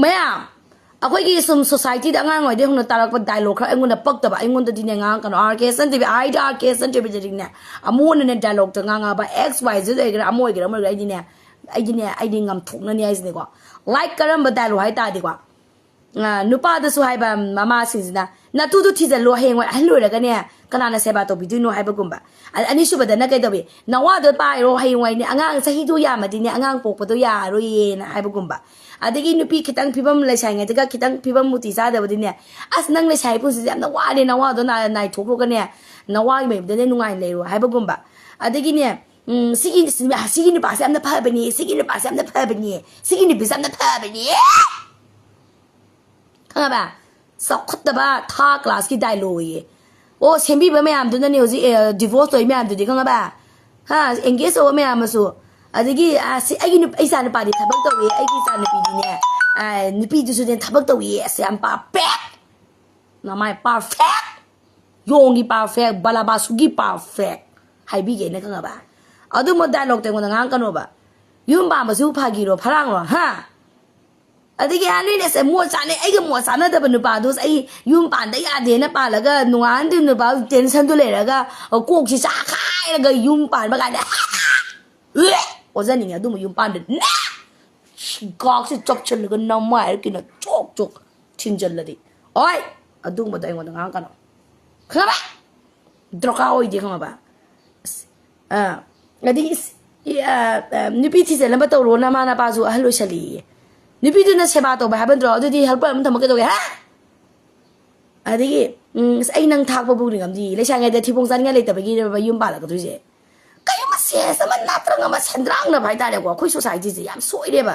ไม่อะเอาคุยกี่สม society ดังงานหน่อยเดี๋ยวคนตาลักเป็น dialogue ครับไอ้คนน่ะปักแต่ว่าไอ้คนน่ะที่เนี่ยงานกันอาร์เคสันที่เป็นไอ้อาร์เคสันที่เป็นจริงเนี่ยอามูนเนี่ย dialogue จะงานแบบ x y z เลยกันอามูอีกแล้วมันไอ้เนี่ยไอ้เนี่ยงำถูกนั่นเนี่ยไอ้สิ่งดีกว่า like กันแบบ dialogue ให้ตาดีกว่านุป้าจะสู้ให้แบบมาสิ่งนี้นะทุกที่จะรู้ให้ว่าฮัลโหลแล้วกันเนี่ยกันนั่นเสียบาตัวพี่ดูโน้ให้บุกบ่อันนี้ชุบแต่นั่นก็ตัวพี่น้าว่าตัวป้ารู้ให้ว่าเนี่ยงานสักที่ตัวยามาดีเนี่ยงานปกตัวยารู้ยังนะให้บุกบ่อันนี้นุปี้คิดตั้งพี่บ้ามเลยใช่ไงแต่ก็คิดตั้งพี่บ้ามมุติซาเดี๋ยวดีเนี่ยอันนั่งเลยใช่พูดสิน้าว่าเนี่ยน้าว่าตัวนายถูกรู้กันเนี่ยน้าว่าไม่ได้นุ่งไงเลยรู้ให้บุกบ่อันนี้เนี่ยสิ่งนี้ภาษาอันนั้นเพิ่มไปนี่สิ่งนี้ภาษาอันนั้นเพิ่มไปนี่สิ่งนี้ภาษาอันนั้นเพิ่มไปนี่ข้างบ่สอบขัดบ่ท่าคลาสกี่ได้เลยโอ้เชมบี้ไม่ยอมดูนั่นนี่สิdivorce ตัวไม่ยอมดูดิข้างบ่ฮะ engage ตัวไม่ยอมมาสู้อันนี้ไอ้ไอ้สารนี่ปาดิทับตัวไอ้กี่สารนี่ปีเนี่ยนี่ปีดูสุดเนี่ยทับตัวเสียง perfect น้ำไม่ perfect ยงกี่ perfect บาลาบาสุกี้ perfect ให้บีเกเนี่ยข้างบ่เอาดูมัน dialogue แต่งคนงานกันบ่ยุ่งบ้ามาสู้พากีโร่พลังหรอฮะอันนี้อันนี้เนี่ยเสมัวสารเนี่ยไอ้ก็มัวสารนั่นแต่เป็นหนูป่าดูไอ้ยุ่งป่านได้ยาเดียนะป่าแล้วก็หนูอันที่หนูป่าเจนฉันตัวเล็กแล้วก็กูขี้สาขายแล้วก็ยุ่งป่านมากันเนี่ย我在你家都没ยุ่งป่านเด็ดนะก็คือจบฉันแล้วก็น้ำมันกินแล้วจกทิ้งจนเลยดิโอ้ยอะดูมาได้วันงานกันเนาะครับดรอกเอาอีกทีเข้ามาป่ะอันนี้นี่พี่ที่เสร็จแล้วมาตัวรู้นะมานะป่าจู่ฮัลโหลเฉลี่ยนี่พี่ดูนะเชฟบ้าตัวแบบเป็นตัวดูดีฮัลโหลมันทำมาเกิดตัวฮะอันนี้ไอ้นางทักมาบุกหนึ่งคำดีเลยใช่ไงแต่ที่พงศ์สันไงเลยแต่เมื่อกี้ไปยุ่งป่าแล้วก็ตัวเจ๊ก็ยังมาเสียสมันนัดตรงมาเส้นตรังนะไปตายเลยกว่าคุยสุดสายจีจียามสวยเลยบ่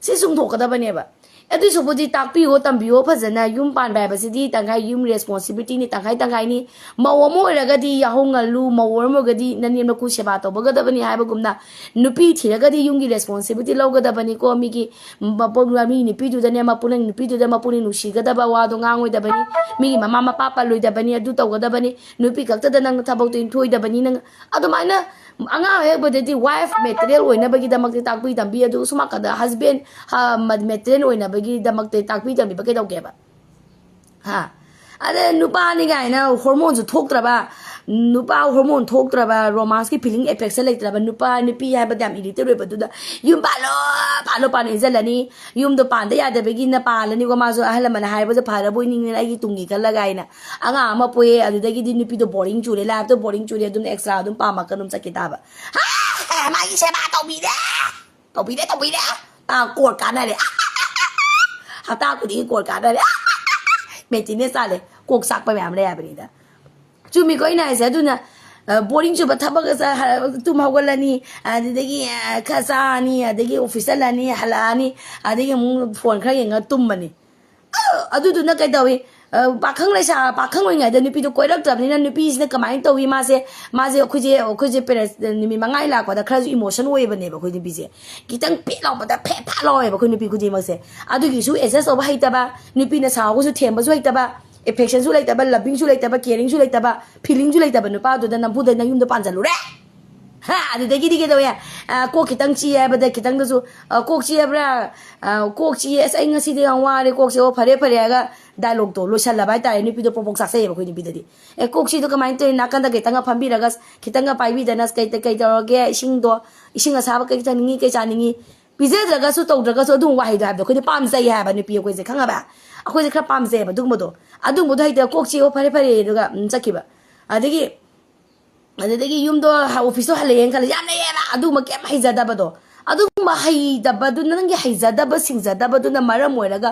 เสียสุ่มถูกกันได้ปะเนี่ยบ่ไอ้ที่สุดพอดีตักพี่โอตั้มพี่โอพัฒนายุ่งป่านแบบสิที่ตั้งให้ยุ่ง responsibility นี่ตั้งให้นี่มาว่ามั่วแล้วก็ดีอย่าหงกันรู้มาว่ามั่วก็ดีนั่นนี่มาคุยเชฟบ้าตัวบ่ก็ได้ปะเนี่ยให้บ่กุมนะนุพี่ที่แล้วก็ดียุ่งกี่ responsibility เราก็ได้ปะเนี่ยก็มีกี่มาปนว่ามีนี่พี่ดูแต่เนี่ยมาปนนี่พี่ดูแต่มาปนนี่หนูชีก็ได้ปะว่าตัวงานไว้ได้ปะเนี่ยมีกี่มาป้าลุยได้ปะเนี่ยดูตัวก็ได้ปะเนี่ยนุพี่ก็จะนั่งทับตัวช่วยได้ปะเนี่ยนั่งเอาตัวมันนะอังอาเฮบเดที่ wife material โอยนะบางทีดมักติตักปีตัมบีดูสมัครกัน husband material โอยนะบางทีดมักติตักปีตัมบีบางทีเราเก็บฮะอะไรนุป้านี่ไงนะฮอร์โมนจะทุกตระบ้านุป้าฮอร์โมนทุกตระบ้า romance की feeling effects อะไรตระบ้านุป้านุปีให้ประจำอีดิเตอร์เลยประตูด้ยุ่มปาโลปานอินเซลนี่ยุ่มตัวปานได้ยาแต่ไปกินนะปาแล้วนี่ก็มาสู้อะไรมันหายไปจะผ่านแล้วบุญนี่ไอ้กี่ตุงกี่กันละไงนะอ่างมาป่วยอะไรได้กี่ดินุปีตัว boring จุดเลยแล้วตัว boring จุดเลยดุน extra ดุนปามากันดุนสักกี่ตาบ้าฮ่ามาอีเชบ้าตัวบีเด้ตาโกรธกันได้เลยฮ่าตากูดีโกรธกันได้เลยเมจินเนี่ยซาเลยกูสักไปแบบอะไรแบบนี้นะจูมีก็อีน่าเสียดูนะboring จุดบัตรบักษาตุ้มหัวละนี่เด็กๆข้าซ่านี่เด็กๆออฟฟิศละนี่ฮัลานี่เด็กๆมึงโฟนใครยังตุ้มมันนี่ดูนะกันตัวปากข้างเลยใช่ปากข้างว่าไงเดี๋ยวนี่พี่ตัวก้อยรักจับนี่นะนี่พี่สินะก็ไม่ตัวมาเสียคุยจะเป็นนี่มีมังไงล่ะกว่าแต่ครั้ง emotion ว่าแบบนี้แบบคุยนี่พี่เสียกี่ตั้งเป๊ะเราแบบเป๊ะพาเราแบบคุยนี่พี่คุยมาเสียดูกี่สู้เอเซสเอาไปให้ตาบ้านี่พี่นะสาวก็สู้เทียมมาสู้ให้ตาบ้าaffection สู้เลยตาบ้า loving สู้เลยตาบ้า caring สู้เลยตาบ้า feeling สู้เลยตาบ้านี่ป้าตัวนั้นพูดได้นั่งยุ่งตัวปันจันรู้เด้ฮะเด็กๆตัวเนี่ยกูคิดตั้งชี้แบบเด็กคิดตั้งตัวสู้กูชี้แบบกูชี้ไอ้เงี้ยสิเดียวว่าเลยกูชี้ว่าพอดีก็dialogue ตัวรู้ชันละไปแต่นี่พี่ตัวโปรโมทสักเสียแบบคุยนี่พี่ตัวดิกูชี้ตัวก็ไม่ตัวนักกันตะเกียตั้งกับพันบีแล้วก็คิดตั้งกับไปบีแต่นั่นสกัยตะเกียตัวแกชิงกับสาวก็จะนิ่งก็จะนิ่งพี่เจ้าแล้วก็สู้ตัวแล้วก็สู้ดูว่าให้ตัวแบบคุยนี่ปั๊มเสียแบบนี่พี่คุยจะข้างแบบคุยจะครับปั๊มเสียแบบดูหมดตัวดูหมดให้ตัวกูชี้ว่าพอดีแล้วก็สักกี่แบบเด็กยุ่มตัวออฟฟิศฮัลโหลยังกันเลยยันเนี่ยนะดูมาแก้ไม่จัดแบบตัวดูมาให้จัดแบบดูนั่งยังให้จัดแบบสิ่งจัดแบบดูนั่นมาเรื่องมวยแล้วก็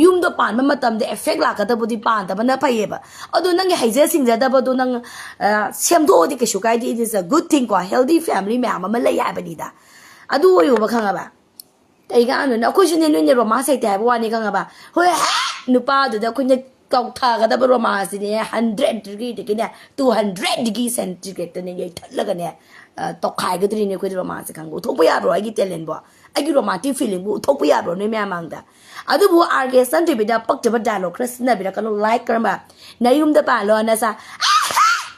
ยุ่มตัวป่านมันมาทำเอฟเฟกต์หลักกันตัวบุตรป่านแต่มันน่าไปเย่บ่ดูนั่งยังให้จัดสิ่งจัดแบบดูนั่งเชื่อมตัวที่เกิดสุขายที่ it is a good thing กว่า healthy family แม่มันเลยยากไปดีด่าดูอยู่บ้างกันบ่แต่อีกอันนึงนะคุณช่วยเนี่ยเรามาใส่แต่ว่านี่กันบ่เฮ้ยนุป้าเดี๋ยวคุณจะก็ท่ากันแต่ประมาณสิเนี่ย100 degree ที่เนี่ย200 degree centigrade ตัวนี้ทัดแล้วกันเนี่ยตกขายก็ตัวนี้เนี่ยคุยประมาณสิครั้งกูทุกปีอ่ะบรอไอ้กี่เทเลนบ่ไอ้กี่ประมาณที่ feeling กูทุกปีอ่ะบรอเนี่ยแม่มังแต่ดูบัวอาร์เกสันที่ไปได้ปักจะมาได้หรอกคริสเนี่ยไปได้กันไลค์กันแบบในยุ่มเดป่าเลยนะซะ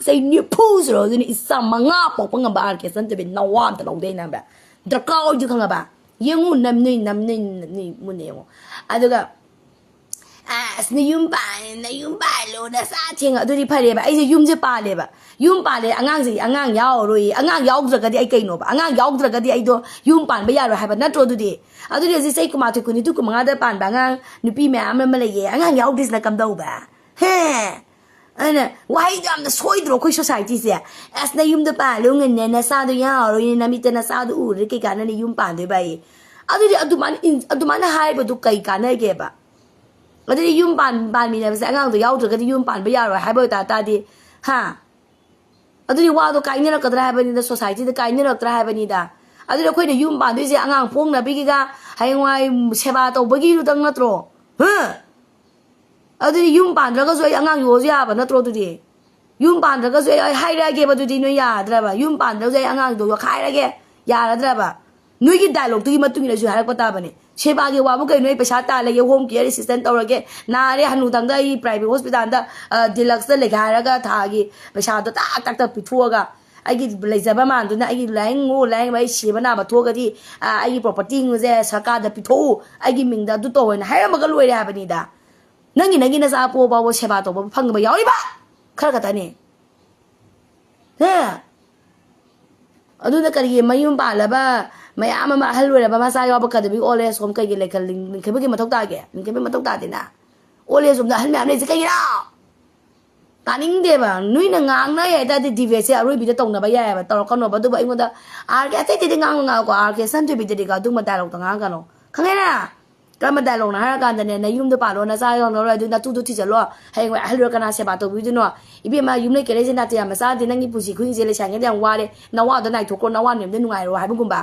ใส่นิ้วพูสหรอตัวนี้อิสระมังงะปกปังกับอาร์เกสันจะเป็นนาวามแต่เราได้นะแบบดรักเอาอยู่ข้างกับ Yung ni munemo. Aduga na yung ba lo na sa ting adu di phare ba ai se yum je pa le ba yum pa le angang yaw roi angang yaw dra ga di ai kai no ba angang yaw dra ga di ai do yum pan ba ya ro ha ba na tro du di adu di sai kuma tu kuni tu kuma ga da pan ba ngang nu pi me am ma le ye angang yaw dis na kam dau ba he ana why dam na soi dro ko society se as na yum de pa lo nge ne na sa do ya ro ni na mi te na sa do u ri kai ka na ni yum pan de ba ye adu di adu man hai ba du kai ka na ge baก็จะยุ่มปั่นมีเนี่ยภาษาอังกฤษตัวยาวตัวก็จะยุ่มปั่นไปยาวเลยหายไปตาดีฮะก็จะว่าตัวไกลเนี่ยเราก็จะหายไปนี่แต่ society ตัวไกลเนี่ยเราจะหายไปนี่ด่าก็จะคุยเนี่ยยุ่มปั่นด้วยสิอังกฤษพงนะพี่ก็ให้ไว้เชฟาตัวบกี้รู้ตั้งนัดโตฮะก็จะยุ่มปั่นแล้วก็ช่วยอังกฤษอยู่สิอ่ะแบบนัดโตตัวดียุ่มปั่นแล้วก็ช่วยให้ได้เก็บตัวดีหน่วยยาได้ป่ะยุ่มปั่นแล้วช่วยอังกฤษตัวขายได้เก็บยาได้ป่ะหน่วยกินได้หรอกตัวที่มาตุ้งเลยช่วยหายก็ตาป่ะเนี่ยเชฟาเกี่ยวว่าพวกเขาหน่วยไปชาร์จตาเลยโฮมเกียร์ assistant ตัวอะไรก็นาเรียหันุตังได้ private hospital ได้deluxe เลยขายแล้วก็ทากีไปชาร์จตักไปทั่วก็ไอ้กี่เลยจะประมาณตัวนั้นไอ้กี่แรงไว้เชฟน่าไปทั่วก็ที่ไอ้กี่ property เงี้ยสักการ์ดไปทั่วไอ้กี่มิงดาตัวโตนะให้มันก็รวยได้แบบนี้ด่านั่งกินนะซาปูบ่าวเชฟตัวบ่พังก็บ่ยาวเลยปะข้าก็ตานี่เนี่ยอันนู้นก็รีมายุ่งป่าแล้วป่ะไม่อามาฮัลโหลเลยป่ะมาสายว่าปกติพี่โอเลสผมเคยกินเลยกันลิงเคยไปกินมาทุกตาแกลิงเคยไปมาทุกตาตินะโอเลสผมจะฮัลแม่เนี่ยจะกินแล้วตานิ่งเดี๋ยวป่ะนุ้ยนั่งงางนะไอ้ตาที่ดีเวสอารุยบิดตรงนะไปยังป่ะตอนเราคนเราไปดูไปอีกคนละอาร์เคสที่งางกว่าอาร์เคสันที่บิดดีก็ดูมาแต่เราต่างงางกันเนาะข้างไงนะก็มาแต่ลงนะฮะการแต่เนี่ยในยุ่งตัวป่าเรานะสายเราเลยดูนะตู้ที่จะรอให้ว่าฮัลโหลกันนะเสียป่ะตัววิจุนว่าอีพี่มายุ่งในเกลือเส้นนาทีมาสายที่นั่งญี่ปุ่นสิคุยเจริญช่างกันอย่างว่าเลยนว่าตอนไหนทุกคนนว่าเนี่ยได้หนุ่มไงเราให้พวกคุณป่ะ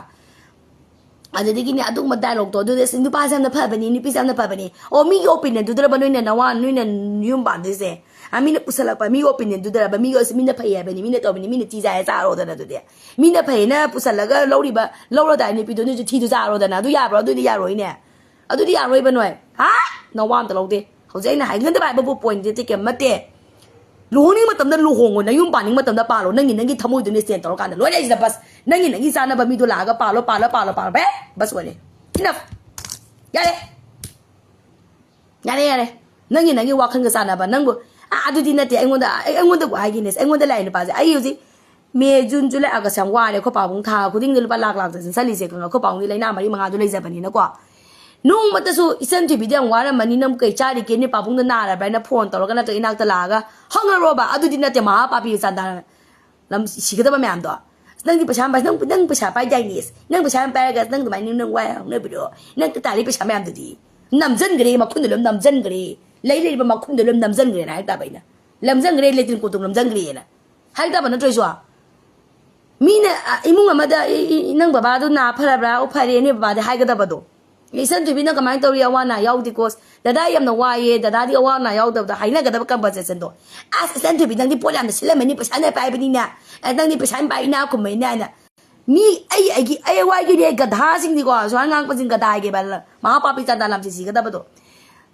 อาจจะได้กินเนี่ยตุ้งมาแต่ลงตัวดูเดสินดูป้าเส้นนับพับนี่นี่พี่เส้นนับพับนี่โอ้มีโอปินเนี่ยดูแต่ละบ้านเนี่ยนว่าเนี่ยยุ่งป่ะดูสิอามีเนี่ยอุตส่าห์ไปมีโอปินเนี่ยดูแต่ละบ้านมีก็มีเนี่ยพยายามนี่มีเนี่ยตัวนี่มีเนี่ยจีใจจ้ารอแต่ละตัวเดียมีเนี่ยพยายามอุตส่าห์ก็เล่าดีบ้าเล่าเราแต่เนี่ยพี่ตัวนี่จะทีดูจ้ารอแต่นะดูยาบเราดูนี่ยารอยเนี่ยเอาดูนี่ยารอยไปหน่อยฮะนว่าแต่เราเดียเขาใจนะหายเงินแต่ไปบุบป่วยจะเก็บมาเตะลูนี่มาทำนั้นลูกหงนะยุ่งป่านนี่มาทำนั้นป่าเรานั่งกินทำมือตัวนี้เสียนต่อกันเลยได้สิบัสนั่งกินซานะบะมีตัวหลาก็ป่าเราเบ๊บัสวันนี้enoughยาเลยนั่งกินว่าขันก็ซานะบะนั่งบ่ดูดีนะเตะไอ้คนเด็กว่าไอ้กินเนี่ยไอ้คนเด็กไหลเนี่ยป่ะไอ้ยูสิเมย์จุนจุเลยอากาศช่างว่าเนี่ยเขาป่าวงทาเขาดิ้งเงินไปหลักแต่สินสลิเสกเขาป่าวนี่ไรหน้ามาดิมังอาดูเลยจะแบบนี้นะกว่านุ่งมันจะสู้อีเซนที่บิดยังว่าแล้วมันนี่น้ำเกยจ่าดิเกนี่ป่าวงนั่นน่าอะไรไปนะพอนตลอดกันนะตัวอินักตลาดก็ห้องรบดูดีนะเตะมาป่าปีสันดานลำสิกระตุ้นมาแม่มตัวนั่งที่ประชาไปนั่งประชาไปใจนิสนั่งประชาไปก็นั่งตัวไหนนั่งไว้นั่งไปดูนั่งตัวตาลีประชาแม่มตัวดีน้ำเจนกรีมาคุ้นเดือดน้ำเจนกรีเลยมาคุ้นเดือดน้ำเจนกรีนะให้ตาไปนะน้ำเจนกรีเลยถึงกุตุน้ำเจนกรีนะให้ตาไปนั่งช่วยชัวมีเนี่ยอีมุงมาได้นั่งบ้าดูน้าพระบราอุปารีนี่บ้าได้ให้ก็ตาไปดูอีสันที่พี่นั่งก็ไม่ตัวเรียกว่าน่ายาวดีกว่าแต่ได้ยังน่าว่าเย่แต่ได้ที่ว่าน่ายาวแต่ให้นั่งก็ตาไปกันบ้าเจสันตัวสันที่พี่นั่งที่พูดอะไรมันสิแล้วมันนี่ประชาเนี่ยไปเป็นนี่นะนั่งที่ประชาไปน่าคุมไม่เนี่ยมีไอ้ว่ากี่เด็กกระดาษสิ่งดีกว่าส่วนงานก็สิ่งกระดาษเก็บไปละมาป้าพี่จันทร์ลำสิ่งก็ตาไปดู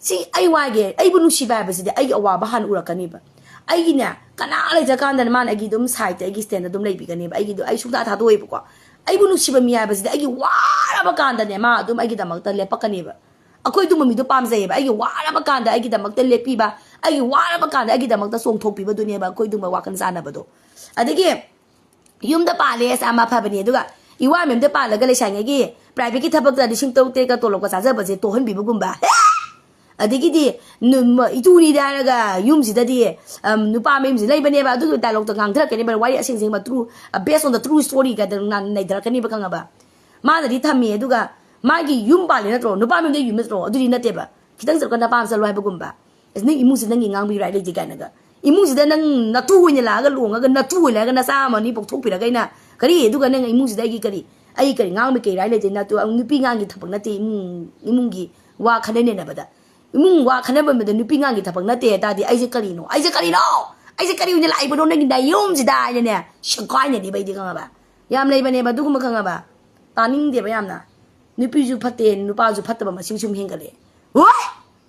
สิ่งไอ้ว่ากี่ไอ้บุญชีแบบสิไอ้เอาว่าบ้านอุรักันนี่ปะไอ้กี่เนี่ยกันอะไรจะกันแต่มันไอ้กี่ดุมใส่แต่ไอ้กี่สแตนด์ดุมเลยปีกันนี่ปะไอ้กี่ดูไอ้ชุดตาทัดด้วยปะกว่าไอ้บุญชีแบบมีอะไรสิไอ้กี่ว่าอะไรประกันแต่เนี่ยมาดุมไอ้กี่แต่มักแต่เล็บปะกันนี่ปะอะคุยดุมมีดุปั๊มเสียปะไอ้กี่ว่าอะไรประกันแต่ไอ้กี่แต่มักแต่เล็บปีปะไอ้กี่ว่าอะไรประกันแต่ไอ้กี่แต่มักแต่ส่งทบปีปะตัวเนี่ยปะคุยดุมมาว่ากันซานะปะตัวอะเด็กยุ่มแต่ป่าเลยสามาพาไปเนี่ยดูกันอีว่าเหมือนแต่ป่าแล้วก็เลยใช้ไงกี่ปลายปีกี่ทับปักแต่ดิฉันต้องเตะกับตัวลงกับสารเสพติดตัวหันบีบกุมบ้าอะเด็กดีนุ่มอีทูนี่ได้แล้วก็ยุ่มสิได้ดีนุ่มป่าไม่มีสิเลยเป็นเนี่ยบ้าดูแต่ลงตัวงานเท่ากันนี่เป็นไว้สิ่งมา true based on the true story กันนั่นในแต่ละกันนี่เป็นกันบ้ามาแต่ที่ทำเมียดูกันมากี่ยุ่มป่าเลยนะตัวนุ่มป่าไม่ได้ยุ่มตัวดูดีนั่นเต็มบ้าคิดตั้งแต่ก่อนน้าป่าสลายบุกุมบ้านี่อิมุสินั่งงานบีไรเลยจีกันนะก็อีมุงสิได้นั่งนัดตู้เนี่ยละก็หลวงก็นัดตู้เลยก็นัดซ้ำมันนี่ปกทุกปีละก็น่ะก็ดีดูกันนั่งอีมุงสิได้กี่ก็ดีไอ้ก็ดีงานไม่เกี่ยไรเลยจีนัดตัวนุปีงานกี่ทับนัดตีอีมุงกี่ว่าคะแนนเนี่ยนะบัดอีมุงว่าคะแนนมันเป็นนุปีงานกี่ทับนัดตีแต่ดีไอ้จะก็ดีเนาะไอ้จะก็ดีเนี่ยละไอ้บุญนั่งกินได้ยุ่มสิได้เนี่ยช่างก้อยเนี่ยดีไปดีกันบ้ายามเลยไปเนี่ยบัดดูกันมากันบ้าตอนนี้เดี๋ยวไปยามนะนุปีจูพัดเต็นนุป้าจูพัดแต่บ้ามาชิมเฮงกันเลยโอ้ย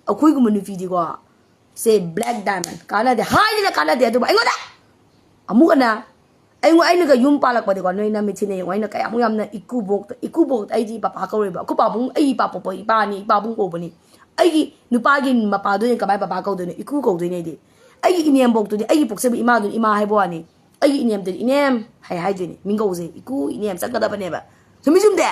เอาคุยกันมันนุปีดีกว่าsay black diamond kala de hai de kala de tu ai ngoda amu kana ai naga yum palak pa de ko noi na mi chine wai na kaya mu yam na ikubok ai di papa ko re ba ko pa bung ai pa po pa ni pa bung ko bani ai gi nupa gi mapa do ni ka bai papa ko do ni iku ko do ni de ai gi inem bok do ni ai gi pok se bi ima do ima hai bo ani ai gi inem de inem hai do ni mingo ze iku inem sak ka da ba ne ba sumi sum de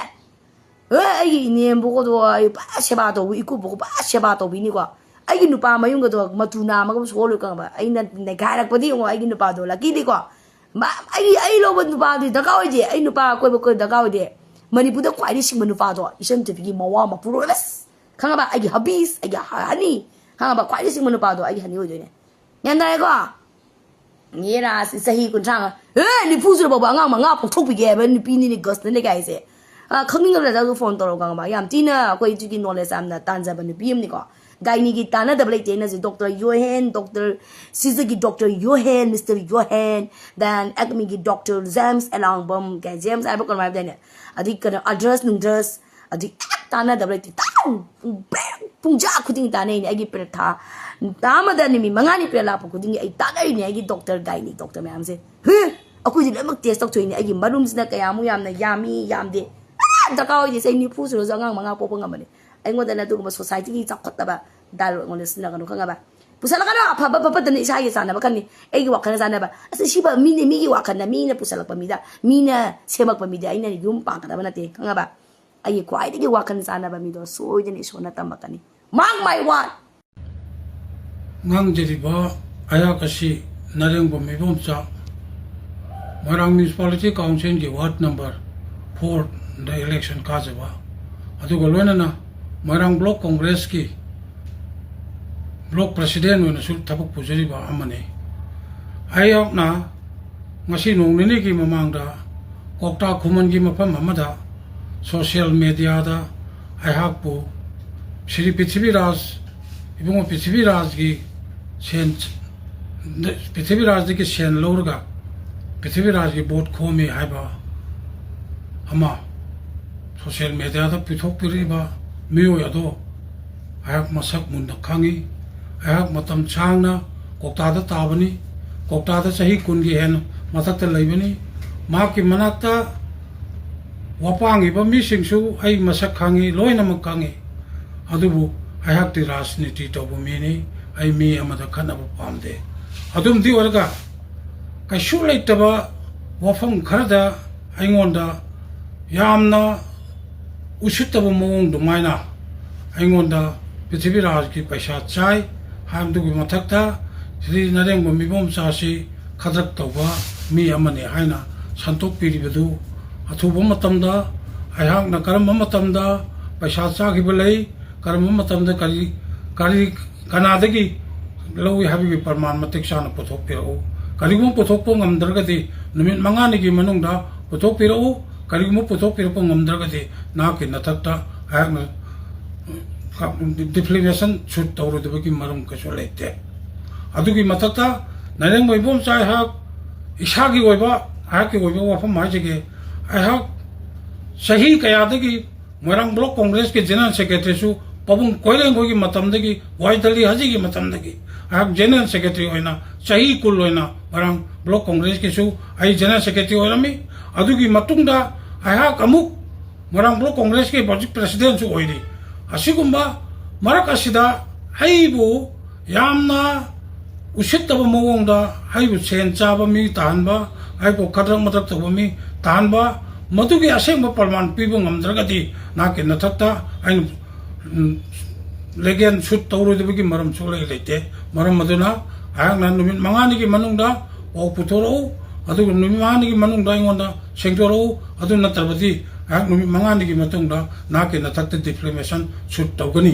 ai gi inem bo ko do ai pa se ba do iku bo ko pa se ba do bi ni kwa ai gi nupa ma yung ga do matuna ma ko so lo ka ba ai na ne ga rak pa di ngo ai gi nupa do la ki di kwa ma ai lo ba nupa di da ka oi je ai nupa ko ba ko da ka oi de Manipu da kwai di sing nupa do isem te bi mawa ma puro les khang ba ai gi habis ai gi hani khang ba kwai di sing nupa do ai gi hani oi de ne nyan dai ko ni ra si sahi kun chang ni pu su ba ba nga ma nga pok thok bi ge ba ni pi ni gas ne ga ise khang ning ga da zo phone to ro ga ba yam ti na ko ju gi knowledge am na tan za ba ni pi am ni ko gai ni gi ta na da blai te na si doctor Johan doctor Sizagi doctor Johan Mr Johan then acme gi doctor James along bom ga James ai ba kon ma da ne adi ka address nung dress adi ta na da blai ti ta pung ja khu ding ta ne ni ai gi per tha ta ma da ni mi manga ni per la pu khu ding ai ta dai ni ai gi doctor gai ni doctor ma am se aku ji lam test tok thoi ni ai gi marum sna ka ya mu yam na yami yam de da ka oi ji sai ni pu su zo ngang manga po po ngam ne ai ngo da na du ko society gi chak khot ba dal ngo les na ka no khanga ba pusala ka na pa pa da ni sa gi sa na ba kan ni ai gi wa kan sa na ba asa shi ba mi ni mi gi wa kan na mi na pusala pa mi da mi na semak pa mi da ai na ni yum pa ka da ba na te khanga ba ai ko ai gi wa kan sa na ba mi do so je ni so na tam ba kan ni mang my one ngang jadi ba aya kasi nareng bo mi bom cha marang municipality council gi ward number 4 the election ka ba adu go lona na marang block congress ki block president wona sul tabuk pujari ba amane ayok na ngasi nong ni ki mamang da kokta khuman gi mapam amada social media da ayhak pu Shri Prithvi Raj ibung Prithvi Raj gi sen Prithvi Raj ki sen lorga Prithvi Raj gi bot khomi haiba ama social media da pithok piri ba miyo ya do ayak masak mun khangi ayak matam changna kokta da tabani kokta da sahi kun gi hen matak ta leibani ma ki manakta wapangi ba mi singsu ai masak khangi loina mak khangi adubu ayak ti rajniti to bu mi ni ai mi amada khana bu pamde adum di warga ka shulai taba wafam kharada aingonda yamna ushitaba mong dumaina aingonda Prithvi Raj ki paisa chai ham du mathakta Sri Nareng bo mibom sa si khadrak tawba mi amane haina santok piri bedu athuba matamda ayhak na karam matamda paisa cha gi belai karam matamda kari kanadagi lowi habi parman matik sana pothok piro karigum pothok po ngamdragati numit mangani gi manungda pothok piro karigum pothok piro po ngamdragati na ki nathakta ayak na deflation shoot tawru de ki marum ka so lete adugi mathakta nareng moi bom chai hak isagi oiba hak ki oiba wa pham mai jege ai hak sahi kaya dagi morang block congress ke general secretary su pabung koileng go gi matam dagi waidali haji gi matam dagi hak general secretary oina sahi kul oina morang block congress ke su ai general secretary oina mi adugi matungda ai hak amuk morang block congress ke president su oidi asigumba marak asida haibu yamna usittaba mawongda haibu sen chaba mi tanba haibu kadrak matrak taba mi tanba madugi asengba parman pibu ngamdragati nake nathakta ain legen shoot tawru debagi maram chulai lete maram maduna ayak na numit mangani ki manungda o putoro adu numit mangani ki manungda ingonda sengtoro adu natrabati ayak numit mangani ki matungda nake nathakta defamation shoot tawgani